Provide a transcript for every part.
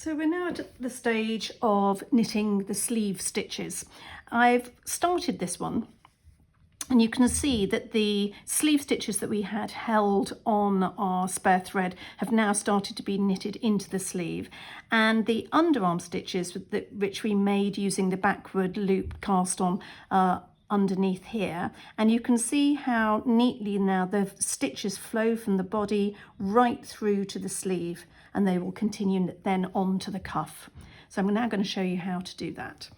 So we're now at the stage of knitting the sleeve stitches. I've started this one and you can see that the sleeve stitches that we had held on our spare thread have now started to be knitted into the sleeve, and the underarm stitches which we made using the backward loop cast on underneath here, and you can see how neatly now the stitches flow from the body right through to the sleeve, and they will continue then on to the cuff. So I'm now going to show you how to do that.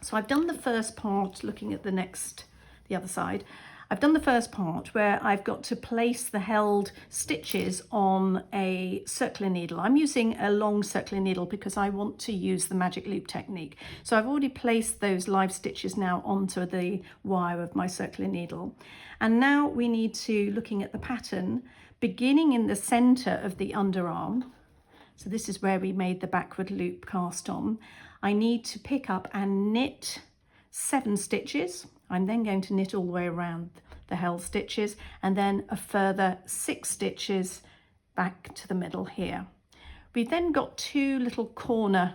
So I've done the first part, looking at the other side. I've done the first part where I've got to place the held stitches on a circular needle. I'm using a long circular needle because I want to use the magic loop technique. So I've already placed those live stitches now onto the wire of my circular needle. And now we need to, looking at the pattern, beginning in the center of the underarm. So this is where we made the backward loop cast on. I need to pick up and knit 7 stitches. I'm then going to knit all the way around the held stitches, and then a further 6 stitches back to the middle here. We've then got 2 little corner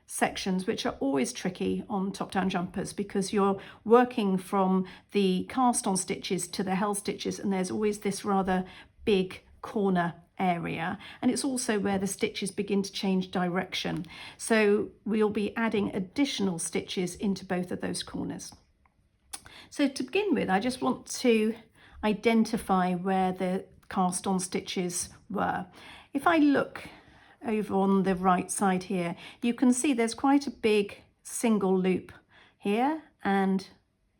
sections which are always tricky on top-down jumpers because you're working from the cast on stitches to the held stitches, and there's always this rather big corner area, and it's also where the stitches begin to change direction. So we'll be adding additional stitches into both of those corners. So to begin with, I just want to identify where the cast on stitches were. If I look over on the right side here, you can see there's quite a big single loop here and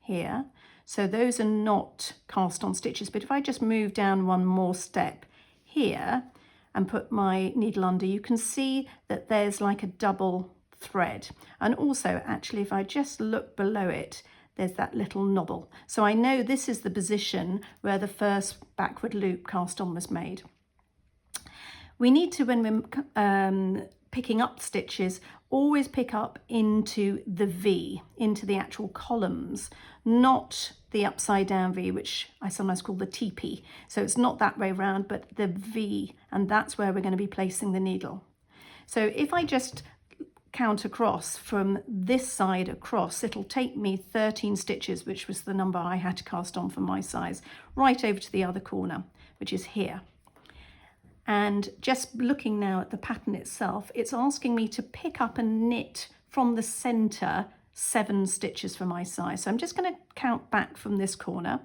here. So those are not cast on stitches, but if I just move down one more step here and put my needle under, you can see that there's like a double thread. And also, actually, if I just look below it, there's that little knobble. So I know this is the position where the first backward loop cast on was made. We need to, when we're picking up stitches, always pick up into the V, into the actual columns, not the upside down V, which I sometimes call the teepee. So it's not that way around, but the V, and that's where we're going to be placing the needle. So if I just count across from this side across, it'll take me 13 stitches, which was the number I had to cast on for my size, right over to the other corner, which is here. And just looking now at the pattern itself, it's asking me to pick up and knit from the center 7 stitches for my size. So I'm just going to count back from this corner.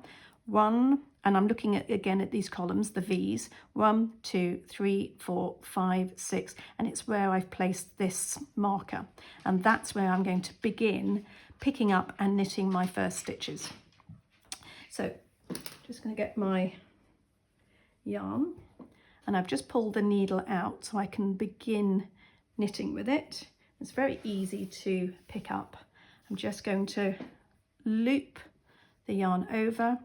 1, and I'm looking at again at these columns, the V's, 1, 2, 3, 4, 5, 6, and it's where I've placed this marker. And that's where I'm going to begin picking up and knitting my first stitches. So just going to get my yarn, and I've just pulled the needle out so I can begin knitting with it. It's very easy to pick up. I'm just going to loop the yarn over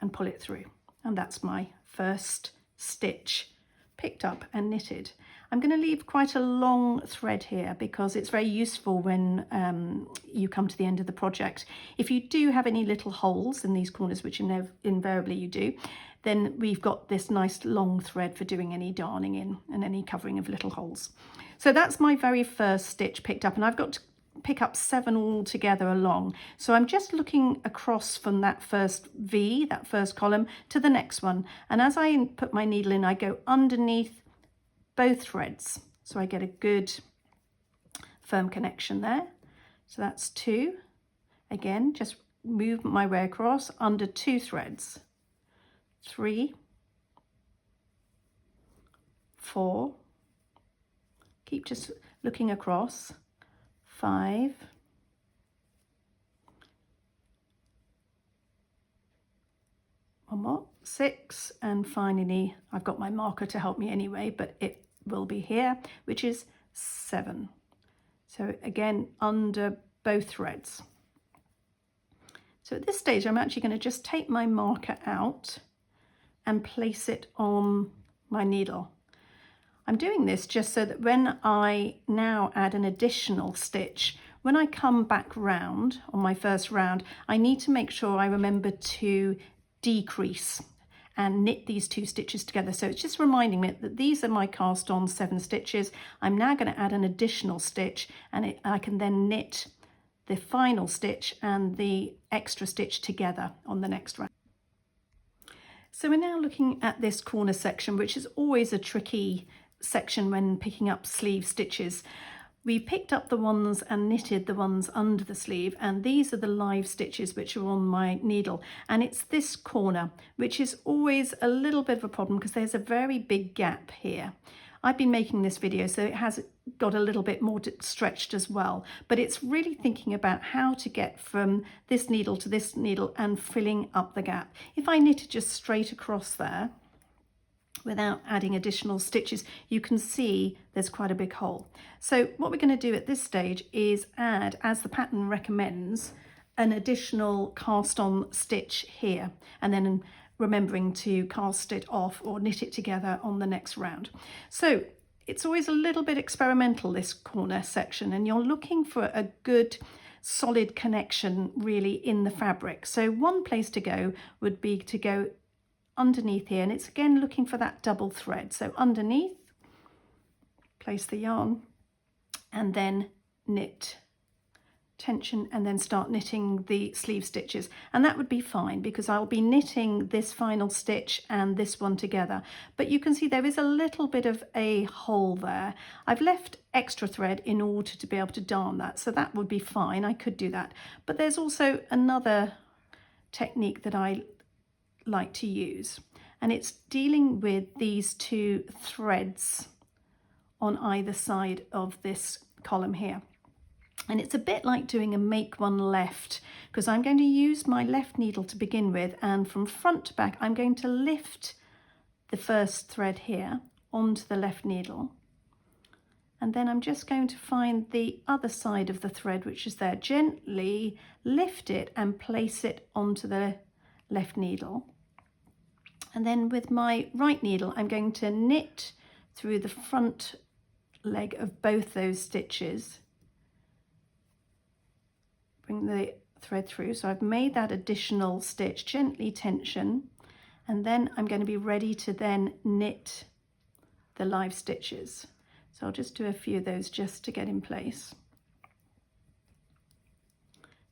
and pull it through, and that's my first stitch picked up and knitted. I'm going to leave quite a long thread here because it's very useful when you come to the end of the project. If you do have any little holes in these corners, which invariably you do, then we've got this nice long thread for doing any darning in and any covering of little holes. So that's my very first stitch picked up, and I've got to pick up 7 all together along. So I'm just looking across from that first V, that first column, to the next one. And as I put my needle in, I go underneath both threads. So I get a good firm connection there. So that's 2. Again, just move my way across under 2 threads. 3, 4, keep just looking across. 5, 1 more, 6, and finally I've got my marker to help me anyway, but it will be here, which is 7. So again, under both threads. So at this stage I'm actually going to just take my marker out and place it on my needle. I'm doing this just so that when I now add an additional stitch, when I come back round on my first round, I need to make sure I remember to decrease and knit these 2 stitches together. So it's just reminding me that these are my cast on 7 stitches. I'm now going to add an additional stitch, and I can then knit the final stitch and the extra stitch together on the next round. So we're now looking at this corner section, which is always a tricky section when picking up sleeve stitches. We picked up the ones and knitted the ones under the sleeve, and these are the live stitches which are on my needle, and it's this corner which is always a little bit of a problem because there's a very big gap here. I've been making this video, so it has got a little bit more stretched as well, but it's really thinking about how to get from this needle to this needle and filling up the gap. If I knitted just straight across there without adding additional stitches, you can see there's quite a big hole. So what we're going to do at this stage is add, as the pattern recommends, an additional cast on stitch here, and then remembering to cast it off or knit it together on the next round. So it's always a little bit experimental, this corner section, and you're looking for a good solid connection really in the fabric. So one place to go would be to go underneath here, and it's again looking for that double thread. So underneath, place the yarn and then knit, tension, and then start knitting the sleeve stitches, and that would be fine because I'll be knitting this final stitch and this one together. But you can see there is a little bit of a hole there. I've left extra thread in order to be able to darn that, so that would be fine. I could do that, but there's also another technique that I like to use, and it's dealing with these 2 threads on either side of this column here. And it's a bit like doing a make one left, because I'm going to use my left needle to begin with, and from front to back I'm going to lift the first thread here onto the left needle, and then I'm just going to find the other side of the thread which is there, gently lift it and place it onto the left needle, and then with my right needle I'm going to knit through the front leg of both those stitches, bring the thread through. So I've made that additional stitch, gently tension, and then I'm going to be ready to then knit the live stitches. So I'll just do a few of those just to get in place.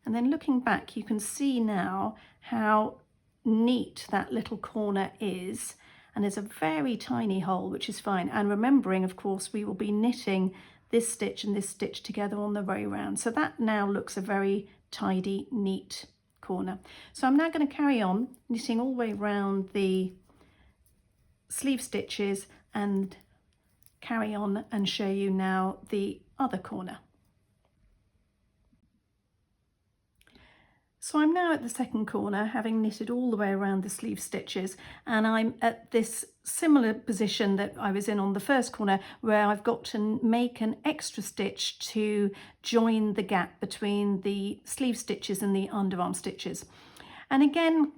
And then looking back, you can see now how neat that little corner is, and there's a very tiny hole, which is fine. And remembering, of course, we will be knitting this stitch and this stitch together on the way round. So that now looks a very tidy, neat corner. So I'm now going to carry on knitting all the way around the sleeve stitches and carry on and show you now the other corner. So I'm now at the second corner, having knitted all the way around the sleeve stitches, and I'm at this similar position that I was in on the first corner, where I've got to make an extra stitch to join the gap between the sleeve stitches and the underarm stitches. And again,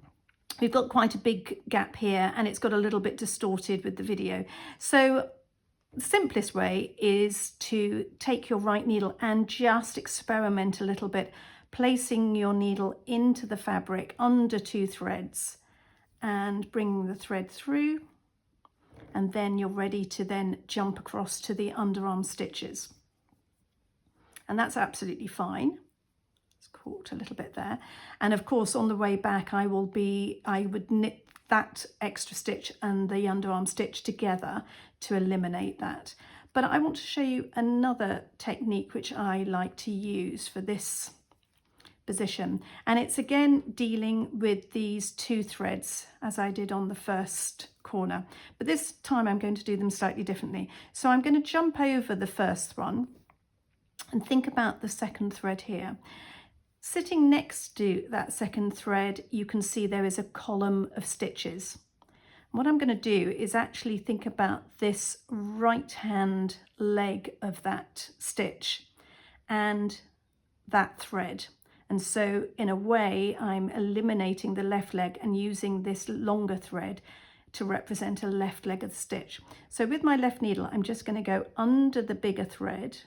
we've got quite a big gap here, and it's got a little bit distorted with the video. So the simplest way is to take your right needle and just experiment a little bit, placing your needle into the fabric under 2 threads and bringing the thread through, and then you're ready to then jump across to the underarm stitches. And that's absolutely fine. It's caught a little bit there. And of course, on the way back, I would knit that extra stitch and the underarm stitch together to eliminate that. But I want to show you another technique which I like to use for this position, and it's again dealing with these 2 threads as I did on the first corner, but this time I'm going to do them slightly differently. So I'm going to jump over the first one and think about the second thread here. Sitting next to that second thread, you can see there is a column of stitches. What I'm going to do is actually think about this right hand leg of that stitch and that thread. And so in a way, I'm eliminating the left leg and using this longer thread to represent a left leg of the stitch. So with my left needle, I'm just going to go under the bigger thread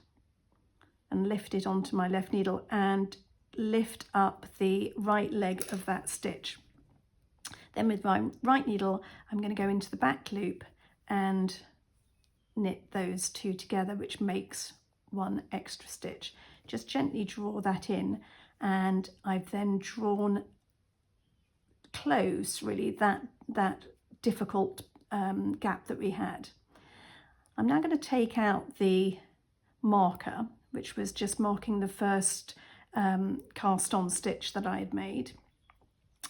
and lift it onto my left needle and lift up the right leg of that stitch. Then with my right needle, I'm going to go into the back loop and knit those two together, which makes one extra stitch. Just gently draw that in, and I've then drawn close really that difficult gap that we had. I'm now going to take out the marker, which was just marking the first cast on stitch that I had made.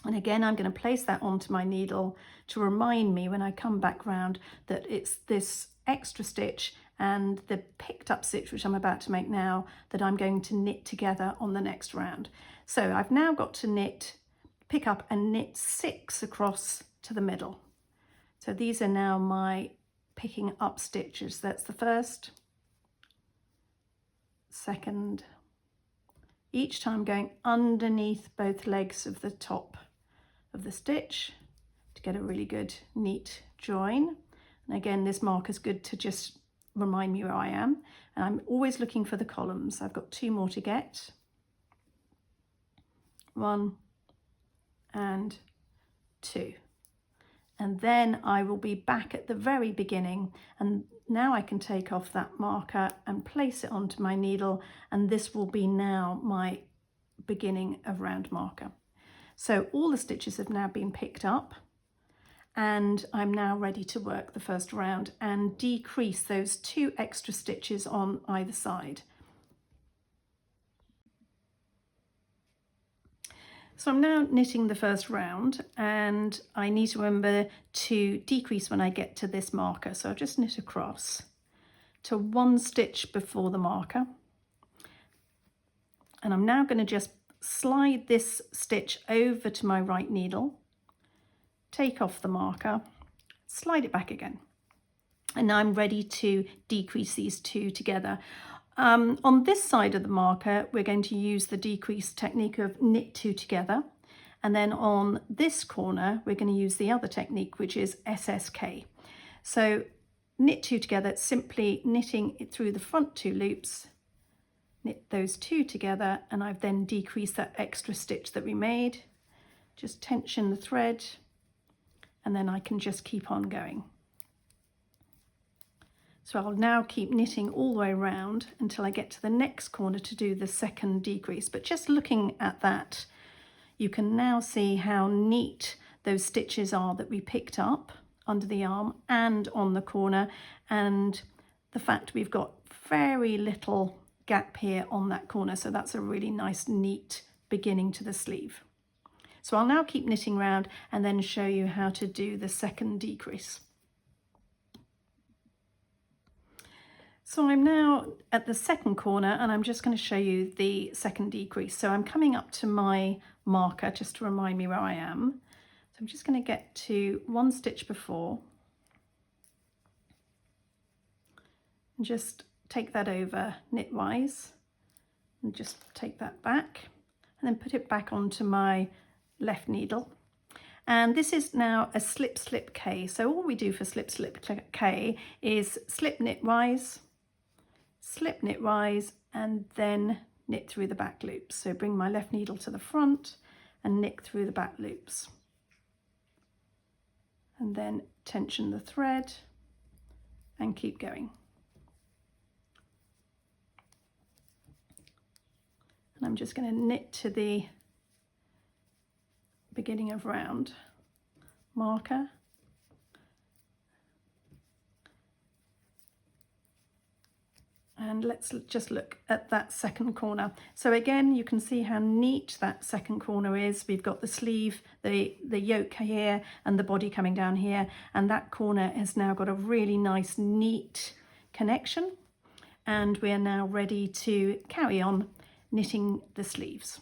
And again, I'm going to place that onto my needle to remind me when I come back round that it's this extra stitch and the picked up stitch, which I'm about to make now, that I'm going to knit together on the next round. So I've now got to pick up and knit 6 across to the middle. So these are now my picking up stitches. That's the first, second, each time going underneath both legs of the top of the stitch to get a really good neat join. And again, this marker is good to just remind me where I am, and I'm always looking for the columns. I've got 2 more to get, 1 and 2, and then I will be back at the very beginning, and now I can take off that marker and place it onto my needle, and this will be now my beginning of round marker. So all the stitches have now been picked up, and I'm now ready to work the first round and decrease those 2 extra stitches on either side. So I'm now knitting the first round, and I need to remember to decrease when I get to this marker. So I'll just knit across to 1 stitch before the marker. And I'm now going to just slide this stitch over to my right needle, take off the marker, slide it back again. And now I'm ready to decrease these 2 together. On this side of the marker, we're going to use the decrease technique of knit 2 together. And then on this corner, we're going to use the other technique, which is SSK. So knit 2 together, simply knitting it through the front 2 loops, knit those 2 together, and I've then decreased that extra stitch that we made. Just tension the thread, and then I can just keep on going. So I'll now keep knitting all the way around until I get to the next corner to do the second decrease. But just looking at that, you can now see how neat those stitches are that we picked up under the arm and on the corner, and the fact we've got very little gap here on that corner. So that's a really nice, neat beginning to the sleeve. So I'll now keep knitting round and then show you how to do the second decrease. So I'm now at the second corner, and I'm just going to show you the second decrease. So I'm coming up to my marker just to remind me where I am. So I'm just going to get to 1 stitch before and just take that over knitwise and just take that back and then put it back onto my left needle. And this is now a slip slip K. So all we do for slip slip K is slip knitwise, and then knit through the back loops. So bring my left needle to the front and knit through the back loops, and then tension the thread and keep going. And I'm just going to knit to the beginning of round marker, and let's just look at that second corner. So again, you can see how neat that second corner is. We've got the sleeve, the yoke here, and the body coming down here, and that corner has now got a really nice neat connection, and we're now ready to carry on knitting the sleeves.